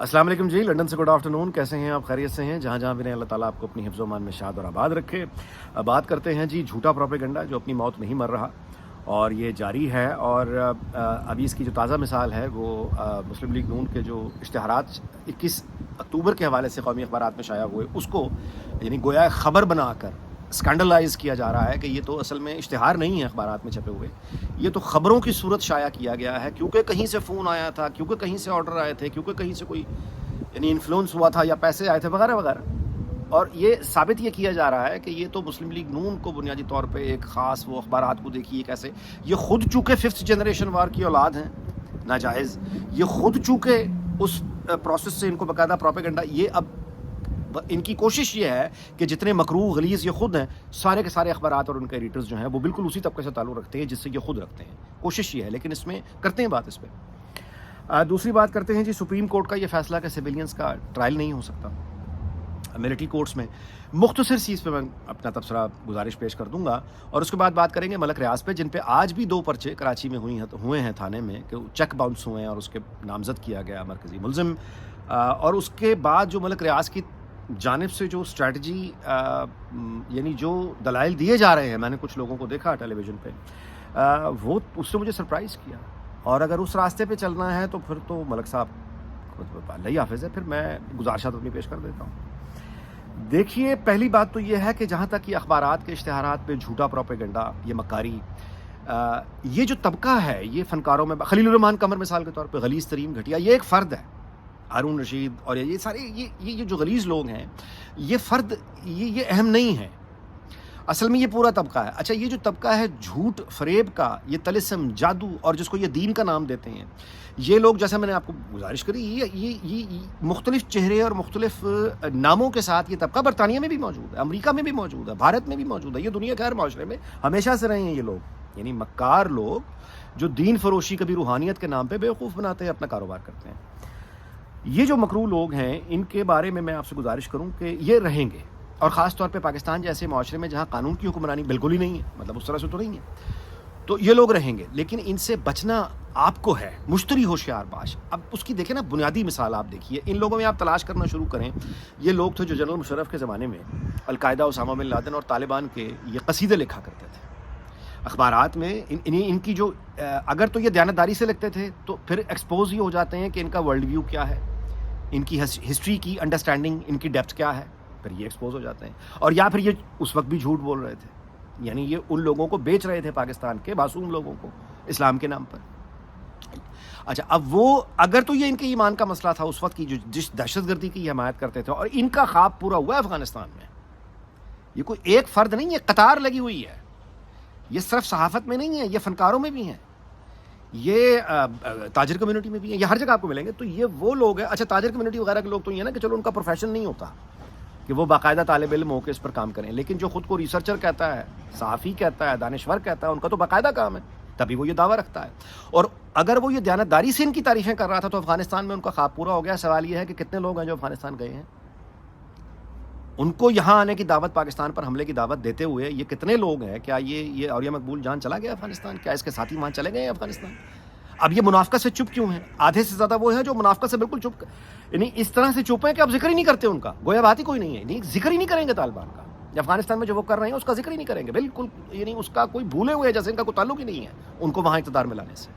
السلام علیکم جی، لندن سے گڈ آفٹرنون. کیسے ہیں آپ؟ خیریت سے ہیں؟ جہاں جہاں بھی رہیں اللہ تعالیٰ آپ کو اپنی حفظ و امان میں شاد اور آباد رکھے. بات کرتے ہیں جی جھوٹا پروپیگنڈا جو اپنی موت نہیں مر رہا اور یہ جاری ہے. اور ابھی اس کی جو تازہ مثال ہے وہ مسلم لیگ نون کے جو اشتہارات 21 اکتوبر کے حوالے سے قومی اخبارات میں شائع ہوئے، اس کو یعنی گویا خبر بنا کر اسکینڈلائز کیا جا رہا ہے کہ یہ تو اصل میں اشتہار نہیں ہے اخبارات میں چھپے ہوئے، یہ تو خبروں کی صورت شائع کیا گیا ہے، کیونکہ کہیں سے فون آیا تھا، کیونکہ کہیں سے آرڈر آئے تھے، کیونکہ کہیں سے کوئی یعنی انفلوئنس ہوا تھا یا پیسے آئے تھے وغیرہ وغیرہ. اور یہ ثابت یہ کیا جا رہا ہے کہ یہ تو مسلم لیگ نون کو بنیادی طور پہ ایک خاص وہ اخبارات کو دیکھیے کیسے یہ خود چونکہ 5th جنریشن وار کی اولاد ہیں ناجائز، یہ خود چونکہ اس پروسیس سے ان کو باقاعدہ پروپیگنڈا، یہ اب ان کی کوشش یہ ہے کہ جتنے مکروہ غلیظ یہ خود ہیں سارے کے سارے اخبارات اور ان کے ایڈیٹرز جو ہیں وہ بالکل اسی طبقے سے تعلق رکھتے ہیں جس سے یہ خود رکھتے ہیں. کوشش یہ ہے، لیکن اس میں کرتے ہیں بات اس پہ. دوسری بات کرتے ہیں جی سپریم کورٹ کا یہ فیصلہ کہ سویلینز کا ٹرائل نہیں ہو سکتا ملٹری کورٹس میں. مختصر چیز پہ میں اپنا تبصرہ گزارش پیش کر دوں گا اور اس کے بعد بات کریں گے ملک ریاض پہ، جن پہ آج بھی 2 پرچے کراچی میں ہوئے ہیں تھانے میں کہ چیک باؤنس ہوئے ہیں اور اس کے نامزد کیا گیا مرکزی ملزم. اور اس کے بعد جو ملک ریاض کی جانب سے جو اسٹریٹجی یعنی جو دلائل دیے جا رہے ہیں، میں نے کچھ لوگوں کو دیکھا ٹیلی ویژن پہ، وہ اس نے مجھے سرپرائز کیا. اور اگر اس راستے پہ چلنا ہے تو پھر تو ملک صاحب اللہ ہی حافظ ہے. پھر میں گزارشات اپنی پیش کر دیتا ہوں. دیکھیے، پہلی بات تو یہ ہے کہ جہاں تک یہ اخبارات کے اشتہارات پہ جھوٹا پروپیگنڈا، یہ مکاری، یہ جو طبقہ ہے یہ فنکاروں میں خلیل الرحمان قمر مثال کے طور پہ غلیظ ترین گھٹیا، یہ ایک فرد ہے. ہارون رشید اور یہ سارے یہ جو غلیظ لوگ ہیں، یہ فرد یہ اہم نہیں ہے اصل میں، یہ پورا طبقہ ہے. اچھا، یہ جو طبقہ ہے جھوٹ فریب کا، یہ طلسم جادو اور جس کو یہ دین کا نام دیتے ہیں، یہ لوگ جیسا میں نے آپ کو گزارش کری یہ مختلف چہرے اور مختلف ناموں کے ساتھ یہ طبقہ برطانیہ میں بھی موجود ہے، امریکہ میں بھی موجود ہے، بھارت میں بھی موجود ہے، یہ دنیا کے ہر معاشرے میں ہمیشہ سے رہے ہیں یہ لوگ. یعنی مکار لوگ جو دین فروشی کبھی روحانیت کے نام پہ بیوقوف بناتے ہیں، اپنا کاروبار کرتے ہیں. یہ جو مکروہ لوگ ہیں ان کے بارے میں آپ سے گزارش کروں کہ یہ رہیں گے، اور خاص طور پہ پاکستان جیسے معاشرے میں جہاں قانون کی حکمرانی بالکل ہی نہیں ہے، مطلب اس طرح سے تو نہیں ہے، تو یہ لوگ رہیں گے. لیکن ان سے بچنا آپ کو ہے، مشتری ہوشیار باش. اب اس کی دیکھیں نا بنیادی مثال آپ دیکھیے، ان لوگوں میں آپ تلاش کرنا شروع کریں. یہ لوگ تھے جو جنرل مشرف کے زمانے میں القاعدہ، اسامہ بن لادن اور طالبان کے یہ قصیدے لکھا کرتے تھے اخبارات میں. ان کی جو اگر تو یہ دیانتداری سے لکھتے تھے تو پھر ایکسپوز ہی ہو جاتے ہیں کہ ان کا ورلڈ ویو کیا ہے، ان کی ہسٹری کی انڈرسٹینڈنگ، ان کی ڈیپتھ کیا ہے، پھر یہ ایکسپوز ہو جاتے ہیں. اور یا پھر یہ اس وقت بھی جھوٹ بول رہے تھے، یعنی یہ ان لوگوں کو بیچ رہے تھے پاکستان کے معصوم لوگوں کو اسلام کے نام پر. اچھا، اب وہ اگر تو یہ ان کے ایمان کا مسئلہ تھا اس وقت کی جس دہشت گردی کی یہ حمایت کرتے تھے، اور ان کا خواب پورا ہوا ہے افغانستان میں. یہ کوئی ایک فرد نہیں ہے، قطار لگی ہوئی ہے. یہ صرف صحافت میں نہیں ہے، یہ فنکاروں میں بھی ہیں، یہ تاجر کمیونٹی میں بھی ہیں، یہ ہر جگہ آپ کو ملیں گے. تو یہ وہ لوگ ہیں. اچھا، تاجر کمیونٹی وغیرہ کے لوگ تو یہ نا کہ چلو ان کا پروفیشن نہیں ہوتا کہ وہ باقاعدہ طالب علم ہو کے اس پر کام کریں، لیکن جو خود کو ریسرچر کہتا ہے، صحافی کہتا ہے، دانشور کہتا ہے، ان کا تو باقاعدہ کام ہے، تبھی وہ یہ دعویٰ رکھتا ہے. اور اگر وہ یہ دیانتداری سے ان کی تعریفیں کر رہا تھا تو افغانستان میں ان کا خواب پورا ہو گیا. سوال یہ ہے کہ کتنے لوگ ہیں جو افغانستان گئے ہیں، ان کو یہاں آنے کی دعوت، پاکستان پر حملے کی دعوت دیتے ہوئے یہ کتنے لوگ ہیں؟ کیا یہ اولیاء مقبول جان چلا گیا افغانستان؟ کیا اس کے ساتھی وہاں چلے گئے ہیں افغانستان؟ اب یہ منافقت سے چپ کیوں ہیں؟ آدھے سے زیادہ وہ ہیں جو منافقت سے بالکل چپ، یعنی اس طرح سے چپ ہیں کہ اب ذکر ہی نہیں کرتے ان کا، گویا بات ہی کوئی نہیں ہے، نہیں ذکر ہی نہیں کریں گے طالبان کا. افغانستان میں جو وہ کر رہے ہیں اس کا ذکر ہی نہیں کریں گے بالکل، یعنی اس کا کوئی بھولے ہوئے جیسے ان کا کوئی تعلق ہی نہیں ہے ان کو وہاں اقتدار میں لانے سے.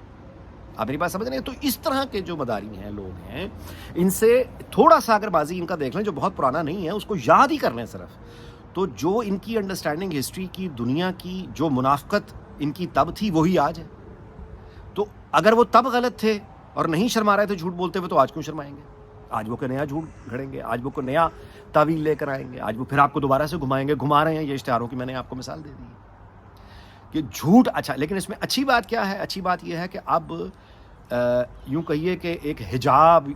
آپ میری بات سمجھ رہے ہیں؟ تو اس طرح کے جو مداری ہیں لوگ ہیں، ان سے تھوڑا سا اگر بازی ان کا دیکھ لیں جو بہت پرانا نہیں ہے، اس کو یاد ہی کر لیں صرف، تو جو ان کی انڈرسٹینڈنگ ہسٹری کی، دنیا کی جو منافقت ان کی تب تھی وہی آج ہے. تو اگر وہ تب غلط تھے اور نہیں شرما رہے تھے جھوٹ بولتے ہوئے، تو آج کیوں شرمائیں گے؟ آج وہ کوئی نیا جھوٹ گھڑیں گے، آج وہ کوئی نیا تعویل لے کر آئیں گے، آج وہ پھر آپ کو دوبارہ سے گھمائیں گے. گھما رہے ہیں یہ اشتہاروں کی، میں نے آپ کو مثال دے دی کہ جھوٹ. اچھا، لیکن اس میں اچھی بات کیا ہے؟ اچھی بات یہ ہے کہ اب یوں کہیے کہ ایک حجاب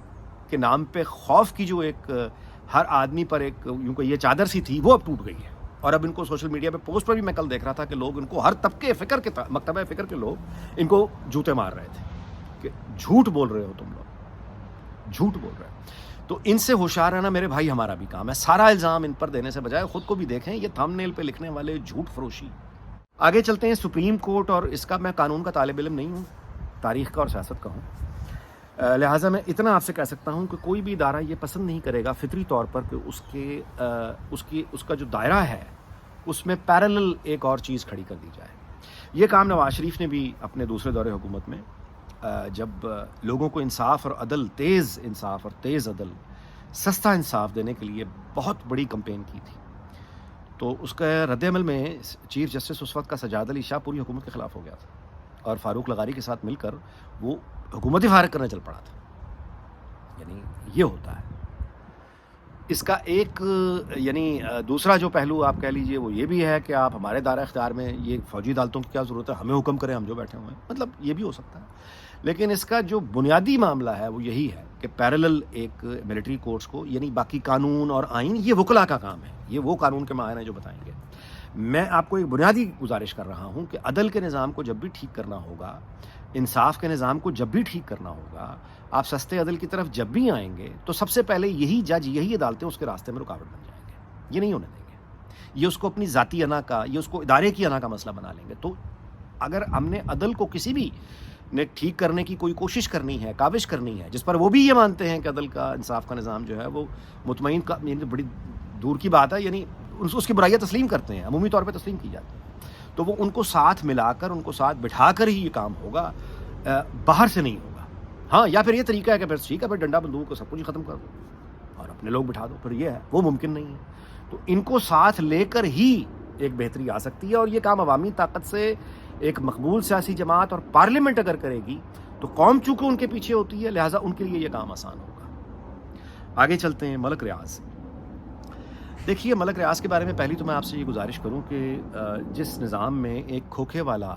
کے نام پہ خوف کی جو ایک ہر آدمی پر ایک یوں کہیے چادر سی تھی، وہ اب ٹوٹ گئی ہے. اور اب ان کو سوشل میڈیا پہ پوسٹ پر بھی میں کل دیکھ رہا تھا کہ لوگ ان کو ہر طبقے فکر کے مکتبہ فکر کے لوگ ان کو جوتے مار رہے تھے کہ جھوٹ بول رہے ہو تم لوگ، جھوٹ بول رہے ہو. تو ان سے ہوشیار رہنا میرے بھائی ہمارا بھی کام ہے. سارا الزام ان پر دینے سے بجائے خود کو بھی دیکھیں. یہ تھم نیل پہ لکھنے والے جھوٹ فروشی. آگے چلتے ہیں سپریم کورٹ، اور اس کا میں قانون کا طالب علم نہیں ہوں، تاریخ کا اور سیاست کا ہوں. لہٰذا میں اتنا آپ سے کہہ سکتا ہوں کہ کوئی بھی ادارہ یہ پسند نہیں کرے گا فطری طور پر کہ اس کا جو دائرہ ہے اس میں پیرلل ایک اور چیز کھڑی کر دی جائے. یہ کام نواز شریف نے بھی اپنے دوسرے دور حکومت میں جب لوگوں کو انصاف اور عدل، تیز انصاف اور تیز عدل، سستا انصاف دینے کے لیے بہت بڑی کمپین کی تھی، تو اس کا رد عمل میں چیف جسٹس اس وقت کا سجاد علی شاہ پوری حکومت کے خلاف ہو گیا تھا اور فاروق لغاری کے ساتھ مل کر وہ حکومت ہی فارغ کرنے چل پڑا تھا. یعنی یہ ہوتا ہے. اس کا ایک دوسرا جو پہلو آپ کہہ لیجئے وہ یہ بھی ہے کہ آپ ہمارے دائرہ اختیار میں یہ فوجی عدالتوں کی کیا ضرورت ہے، ہمیں حکم کریں، ہم جو بیٹھے ہوئے ہیں، مطلب یہ بھی ہو سکتا ہے. لیکن اس کا جو بنیادی معاملہ ہے وہ یہی ہے کہ پیرلل ایک ملٹری کورٹس کو، یعنی باقی قانون اور آئین یہ وکلا کا کام ہے، یہ وہ قانون کے ماہر ہیں جو بتائیں گے. میں آپ کو ایک بنیادی گزارش کر رہا ہوں کہ عدل کے نظام کو جب بھی ٹھیک کرنا ہوگا، انصاف کے نظام کو جب بھی ٹھیک کرنا ہوگا، آپ سستے عدل کی طرف جب بھی آئیں گے تو سب سے پہلے یہی جج، یہی عدالتیں اس کے راستے میں رکاوٹ بن جائیں گے. یہ نہیں ہونے دیں گے. یہ اس کو اپنی ذاتی انا کا، یہ اس کو ادارے کی انا کا مسئلہ بنا لیں گے. تو اگر ہم نے عدل کو کسی بھی نے ٹھیک کرنے کی کوئی کوشش کرنی ہے، کاوش کرنی ہے، جس پر وہ بھی یہ مانتے ہیں کہ عدل کا، انصاف کا نظام جو ہے وہ مطمئن کا، یعنی بڑی دور کی بات ہے، یعنی اس کی برائیاں تسلیم کرتے ہیں، عمومی طور پہ تسلیم کی جاتی ہیں، تو وہ ان کو ساتھ ملا کر، ان کو ساتھ بٹھا کر ہی یہ کام ہوگا، باہر سے نہیں ہوگا. ہاں، یا پھر یہ طریقہ ہے کہ پھر ٹھیک ہے، پھر ڈنڈا بندوق کو سب کچھ ختم کر دو اور اپنے لوگ بٹھا دو، پھر یہ ہے، وہ ممکن نہیں ہے. تو ان کو ساتھ لے کر ہی ایک بہتری آ سکتی ہے، اور یہ کام عوامی طاقت سے ایک مقبول سیاسی جماعت اور پارلیمنٹ اگر کرے گی تو قوم چونکہ ان کے پیچھے ہوتی ہے، لہٰذا ان کے لیے یہ کام آسان ہوگا. آگے چلتے ہیں. ملک ریاض. دیکھیے، ملک ریاض کے بارے میں پہلی تو میں آپ سے یہ گزارش کروں کہ جس نظام میں ایک کھوکھے والا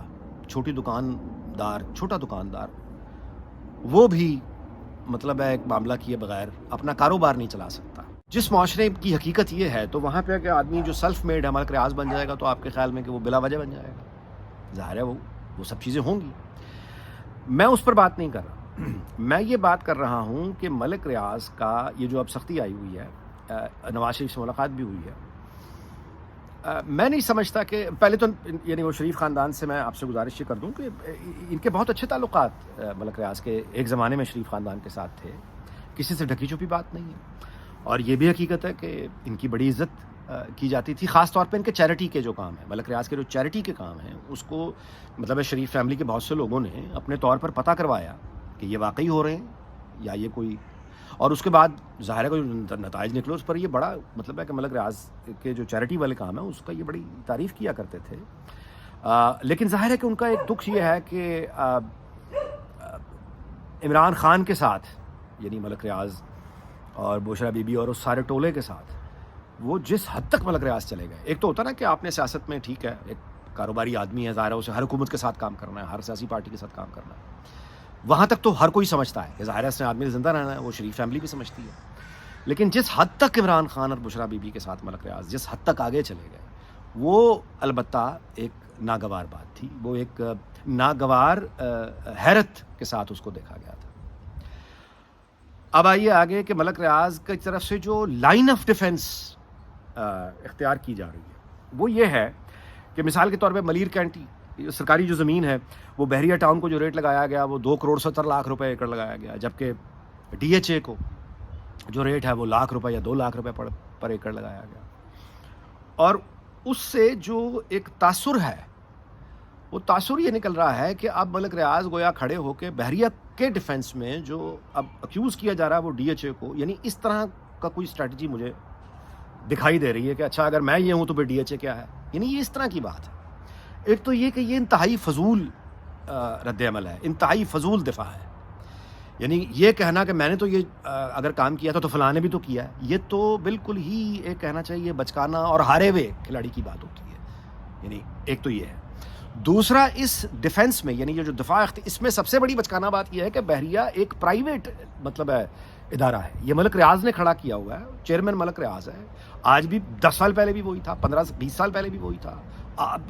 چھوٹا دکاندار وہ بھی مطلب ہے ایک معاملہ کیے بغیر اپنا کاروبار نہیں چلا سکتا، جس معاشرے کی حقیقت یہ ہے، تو وہاں پہ کہ آدمی جو سیلف میڈ ہے ملک ریاض بن جائے گا، تو آپ کے خیال میں کہ وہ بلا وجہ بن جائے گا؟ ظاہر ہے وہ سب چیزیں ہوں گی. میں اس پر بات نہیں کر رہا. میں یہ بات کر رہا ہوں کہ ملک ریاض کا یہ جو اب سختی آئی ہوئی ہے، نواز شریف سے ملاقات بھی ہوئی ہے، میں نہیں سمجھتا کہ پہلے تو یعنی وہ شریف خاندان سے میں آپ سے گزارش یہ کر دوں کہ ان کے بہت اچھے تعلقات ملک ریاض کے ایک زمانے میں شریف خاندان کے ساتھ تھے، کسی سے ڈھکی چھپی بات نہیں ہے. اور یہ بھی حقیقت ہے کہ ان کی بڑی عزت کی جاتی تھی، خاص طور پہ ان کے چیریٹی کے جو کام ہیں، ملک ریاض کے جو چیریٹی کے کام ہیں، اس کو مطلب شریف فیملی کے بہت سے لوگوں نے اپنے طور پر پتہ کروایا کہ یہ واقعی ہو رہے ہیں یا یہ کوئی، اور اس کے بعد ظاہر ہے کوئی نتائج نکلو اس پر. یہ بڑا مطلب ہے کہ ملک ریاض کے جو چیریٹی والے کام ہیں اس کا یہ بڑی تعریف کیا کرتے تھے. لیکن ظاہر ہے کہ ان کا ایک دکھ یہ ہے کہ عمران خان کے ساتھ، یعنی ملک ریاض اور بشرا بی بی اور اس سارے ٹولے کے ساتھ وہ جس حد تک ملک ریاض چلے گئے. ایک تو ہوتا نا کہ آپ نے سیاست میں، ٹھیک ہے، ایک کاروباری آدمی ہے، ظاہر ہے اسے ہر حکومت کے ساتھ کام کرنا ہے، ہر سیاسی پارٹی کے ساتھ کام کرنا ہے، وہاں تک تو ہر کوئی سمجھتا ہے کہ ظاہر ہے اس نے آدمی زندہ رہنا ہے، وہ شریف فیملی بھی سمجھتی ہے. لیکن جس حد تک عمران خان اور بشرا بی بی کے ساتھ ملک ریاض جس حد تک آگے چلے گئے، وہ البتہ ایک ناگوار بات تھی، وہ ایک ناگوار حیرت کے ساتھ اس کو دیکھا گیا تھا. اب آئیے آگے کہ ملک ریاض کی طرف سے جو لائن آف ڈیفنس اختیار کی جا رہی ہے وہ یہ ہے کہ مثال کے طور پہ ملیر کینٹی سرکاری جو زمین ہے، وہ بحریہ ٹاؤن کو جو ریٹ لگایا گیا وہ 2.70 کروڑ ایکڑ لگایا گیا، جبکہ ڈی ایچ اے کو جو ریٹ ہے وہ ₹1,00,000 یا ₹2,00,000 پر ایکڑ لگایا گیا. اور اس سے جو ایک تاثر ہے، وہ تاثر یہ نکل رہا ہے کہ اب ملک ریاض گویا کھڑے ہو کے بحریہ کے ڈیفنس میں جو اب اکیوز کیا جا رہا ہے وہ ڈی ایچ اے کو، یعنی اس طرح کا کوئی اسٹریٹجی مجھے دکھائی دے رہی ہے کہ اچھا اگر میں یہ ہوں تو پھر ڈی ایچ اے کیا ہے. یعنی یہ اس طرح کی بات ہے. ایک تو یہ کہ یہ انتہائی فضول رد عمل ہے، انتہائی فضول دفاع ہے. یعنی یہ کہنا کہ میں نے تو یہ اگر کام کیا تھا تو فلاں نے بھی تو کیا ہے، یہ تو بالکل ہی ایک کہنا چاہیے بچکانا اور ہارے ہوئے کھلاڑی کی بات ہوتی ہے. یعنی ایک تو یہ ہے. دوسرا، اس ڈیفنس میں یعنی یہ جو دفاع اس میں سب سے بڑی بچکانا بات یہ ہے کہ بحریہ ایک پرائیویٹ مطلب ہے ادارہ ہے. یہ ملک ریاض نے کھڑا کیا ہوا ہے، چیئرمین ملک ریاض ہے. آج بھی 10 سال پہلے بھی وہی تھا، 15-20 سال پہلے بھی وہی تھا،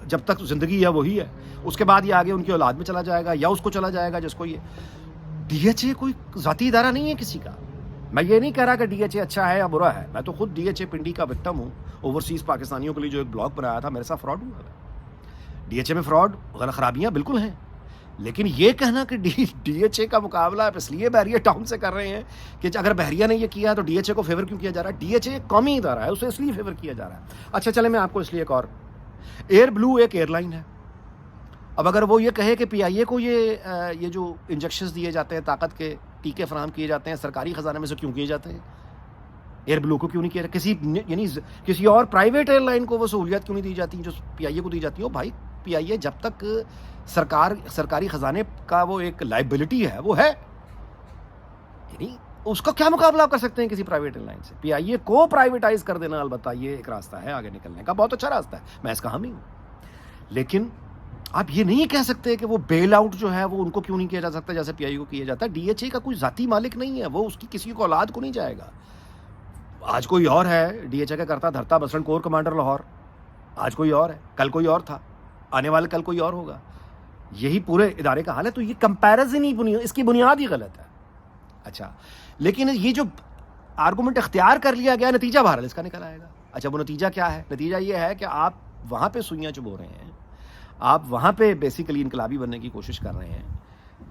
جب تک زندگی ہے وہی ہے. اس کے بعد یہ آگے ان کی اولاد میں چلا جائے گا یا اس کو چلا جائے گا جس کو یہ. ڈی ایچ اے کوئی ذاتی ادارہ نہیں ہے کسی کا. میں یہ نہیں کہہ رہا کہ ڈی ایچ اے اچھا ہے یا برا ہے، میں تو خود ڈی ایچ اے پنڈی کا وکٹم ہوں. اوورسیز پاکستانیوں کے لیے جو ایک بلاگ بنایا تھا، میرے ساتھ فراڈ ہوا تھا. ڈی ایچ اے میں فراڈ، غلط خرابیاں بالکل ہیں، لیکن یہ کہنا کہ ڈی ایچ اے کا مقابلہ آپ اس لیے بحریہ ٹاؤن سے کر رہے ہیں کہ اگر بحریہ نے یہ کیا تو ڈی ایچ اے کو فیور کیوں کیا جا رہا ہے؟ ڈی ایچ اے ایک قومی ادارہ ہے، اسے اس لیے فیور کیا جا رہا ہے۔ اچھا چلے میں آپ کو اس لیے ایک اور، ایئر بلو ایک ایئر لائن ہے، اب اگر وہ یہ کہے کہ پی آئی اے کو یہ جو انجیکشنز دیے جاتے ہیں، طاقت کے ٹیکے فراہم کیے جاتے ہیں، سرکاری خزانے میں سے کیوں کیے جاتے ہیں؟ ایئر بلو کو کیوں نہیں کیا جاتا؟ کسی اور پرائیویٹ ایئر لائن کو وہ سہولیات کیوں نہیں دی جاتی جو پی آئی اے کو دی جاتی ہے؟ بھائی پی آئی اے جب تک سرکاری خزانے کا وہ ایک لائبلٹی ہے وہ ہے، یعنی اس کا کیا مقابلہ آپ کر سکتے ہیں کسی پرائیویٹ ایئر لائن سے؟ پی آئی اے کو پرائیویٹائز کر دینا البتہ یہ ایک راستہ ہے آگے نکلنے کا، بہت اچھا راستہ ہے، میں اس کا حامی ہوں، لیکن آپ یہ نہیں کہہ سکتے کہ وہ بیل آؤٹ جو ہے وہ ان کو کیوں نہیں کیا جا سکتا جیسے پی آئی اے کو کیا جاتا ہے۔ ڈی ایچ اے کا کوئی ذاتی مالک نہیں ہے، وہ اس کی کسی کو اولاد کو نہیں جائے گا۔ آج کوئی اور ہے ڈی ایچ اے کا کرتا دھرتا بسنٹ کور کمانڈر لاہور، آج کوئی اور ہے، کل کوئی اور تھا، آنے والے کل کوئی اور ہوگا، یہی پورے ادارے کا حال ہے۔ تو یہ کمپیریزن ہی اس کی بنیاد ہی غلط ہے۔ اچھا لیکن یہ جو آرگومنٹ اختیار کر لیا گیا، نتیجہ بہرحال اس کا نکل آئے گا۔ اچھا وہ نتیجہ کیا ہے؟ نتیجہ یہ ہے کہ آپ وہاں پہ سوئیاں چبو رہے ہیں، آپ وہاں پہ بیسیکلی انقلابی بننے کی کوشش کر رہے ہیں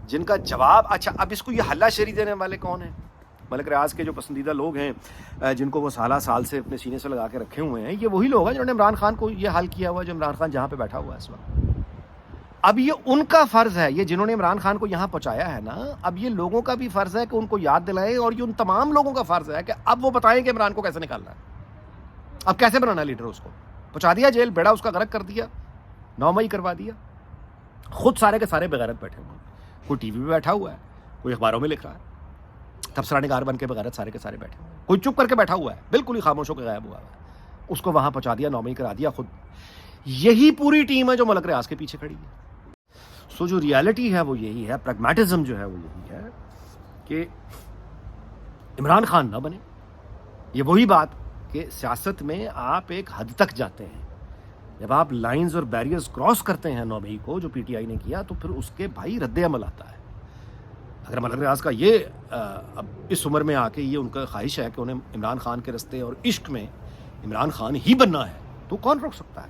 جن کا جواب، اچھا اب اس کو یہ ہلہ شیری دینے والے کون ہیں؟ ملک ریاض کے جو پسندیدہ لوگ ہیں جن کو وہ سال سے اپنے سینے سے لگا کے رکھے ہوئے ہیں، یہ وہی لوگ ہیں جنہوں نے عمران خان کو یہ حال کیا ہوا ہے جو عمران خان جہاں پہ بیٹھا ہوا ہے اس وقت۔ اب یہ ان کا فرض ہے، یہ جنہوں نے عمران خان کو یہاں پہنچایا ہے نا، اب یہ لوگوں کا بھی فرض ہے کہ ان کو یاد دلائیں، اور یہ ان تمام لوگوں کا فرض ہے کہ اب وہ بتائیں کہ عمران کو کیسے نکالنا ہے، اب کیسے بنانا ہے لیڈر۔ اس کو پہنچا دیا جیل، بیڑا اس کا غرق کر دیا، 9 مئی کروا دیا، خود سارے کے سارے بغیرت بیٹھے ہوئے ہیں، کوئی ٹی وی پہ بیٹھا ہوا ہے، کوئی اخباروں میں لکھ رہا ہے، تبصرہ نگار بن کے بغیرت سارے کے سارے بیٹھے ہوئے ہیں، کوئی چپ کر کے بیٹھا ہوا ہے، بالکل ہی خاموش ہو کے غائب ہوا ہے، اس کو وہاں پہنچا دیا، 9 مئی کرا دیا خود۔ یہی پوری ٹیم ہے جو ملک ریاض کے پیچھے کھڑی ہے۔ سو جو ریالٹی ہے وہ یہی ہے، پریگمیٹزم جو ہے وہ یہی ہے کہ عمران خان نہ بنے۔ یہ وہی بات کہ سیاست میں آپ ایک حد تک جاتے ہیں، جب آپ لائنز اور بیریئرز کراس کرتے ہیں 9 مئی کو جو پی ٹی آئی نے کیا، تو پھر اس کے بھائی رد عمل آتا ہے۔ اگر ملک ریاض کا یہ اب اس عمر میں آ کے یہ ان کا خواہش ہے کہ انہیں عمران خان کے رستے اور عشق میں عمران خان ہی بننا ہے، تو کون روک سکتا ہے؟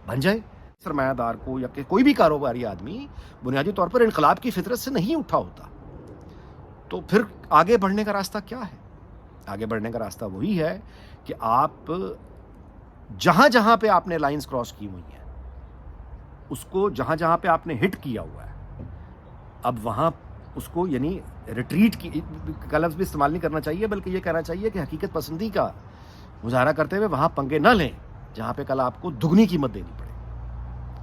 بن جائے۔ سرمایہ دار کو یا کہ کوئی بھی کاروباری آدمی بنیادی طور پر انقلاب کی فطرت سے نہیں اٹھا ہوتا، تو پھر آگے بڑھنے کا راستہ کیا ہے؟ آگے بڑھنے کا راستہ وہی ہے کہ آپ جہاں جہاں پہ آپ نے لائنز کراس کی ہوئی ہیں، اس کو جہاں جہاں پہ آپ نے ہٹ کیا ہوا ہے، اب وہاں اس کو یعنی ریٹریٹ کی کا لفظ بھی استعمال نہیں کرنا چاہیے، بلکہ یہ کہنا چاہیے کہ حقیقت پسندی کا مظاہرہ کرتے ہوئے وہاں پنگے نہ لیں جہاں پہ کل آپ کو دگنی قیمت دینی پڑے۔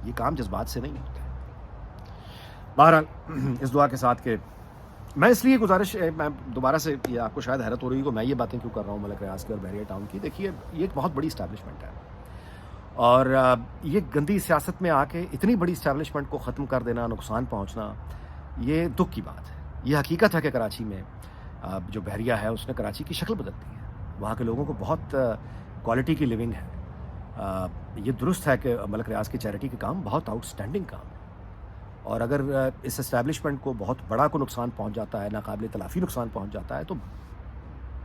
یہ کام جذبات سے نہیں ہوتا ہے۔ بہرحال اس دعا کے ساتھ کہ میں اس لیے گزارش، میں دوبارہ سے یہ آپ کو شاید حیرت ہو رہی ہے کہ میں یہ باتیں کیوں کر رہا ہوں ملک ریاض کی اور بحریہ ٹاؤن کی۔ دیکھیے یہ ایک بہت بڑی اسٹیبلشمنٹ ہے، اور یہ گندی سیاست میں آ کے اتنی بڑی اسٹیبلشمنٹ کو ختم کر دینا، نقصان پہنچنا، یہ دکھ کی بات ہے۔ یہ حقیقت ہے کہ کراچی میں جو بحریہ ہے اس نے کراچی کی شکل بدل دی ہے، وہاں کے لوگوں کو بہت کوالٹی کی لیونگ ہے۔ یہ درست ہے کہ ملک ریاض کی چیریٹی کے کام بہت آؤٹ اسٹینڈنگ کام ہے، اور اگر اس اسٹیبلشمنٹ کو بہت بڑا کو نقصان پہنچ جاتا ہے، ناقابل تلافی نقصان پہنچ جاتا ہے، تو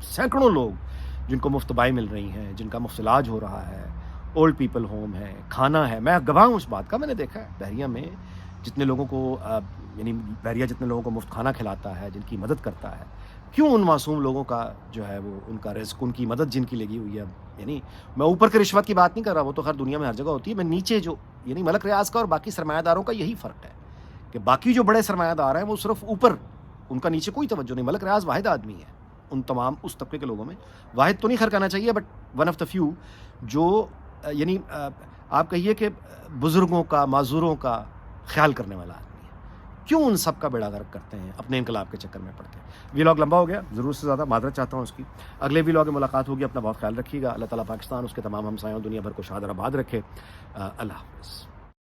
سینکڑوں لوگ جن کو مفت دوائی مل رہی ہیں، جن کا مفت علاج ہو رہا ہے، اولڈ پیپل ہوم ہے، کھانا ہے، میں گواہ ہوں اس بات کا، میں نے دیکھا ہے بحریہ میں جتنے لوگوں کو یعنی بحریہ جتنے لوگوں کو مفت کھانا کھلاتا ہے، جن کی مدد کرتا ہے، کیوں ان معصوم لوگوں کا جو ہے وہ ان کا رزق، ان کی مدد جن کی لگی ہوئی ہے، یعنی میں اوپر کی رشوت کی بات نہیں کر رہا، وہ تو خیر دنیا میں ہر جگہ ہوتی ہے، میں نیچے جو یعنی ملک ریاض کا اور باقی سرمایہ داروں کا یہی فرق ہے کہ باقی جو بڑے سرمایہ دار ہیں وہ صرف اوپر، ان کا نیچے کوئی توجہ نہیں۔ ملک ریاض واحد آدمی ہے ان تمام اس طبقے کے لوگوں میں، واحد تو نہیں خیر کہنا چاہیے، but one of the few جو یعنی آپ کہیے کہ بزرگوں کا، معذوروں کا خیال کرنے والا آدمی ہے۔ کیوں ان سب کا بیڑا غرق کرتے ہیں اپنے انقلاب کے چکر میں پڑ کے؟ ویلاگ لمبا ہو گیا، ضرور سے زیادہ معذرت چاہتا ہوں اس کی۔ اگلے ویلاگ میں ملاقات ہوگی، اپنا بہت خیال رکھیے گا۔ اللہ تعالیٰ پاکستان، اس کے تمام ہمسایوں، دنیا بھر کو شاد اور آباد رکھے۔ اللہ حافظ۔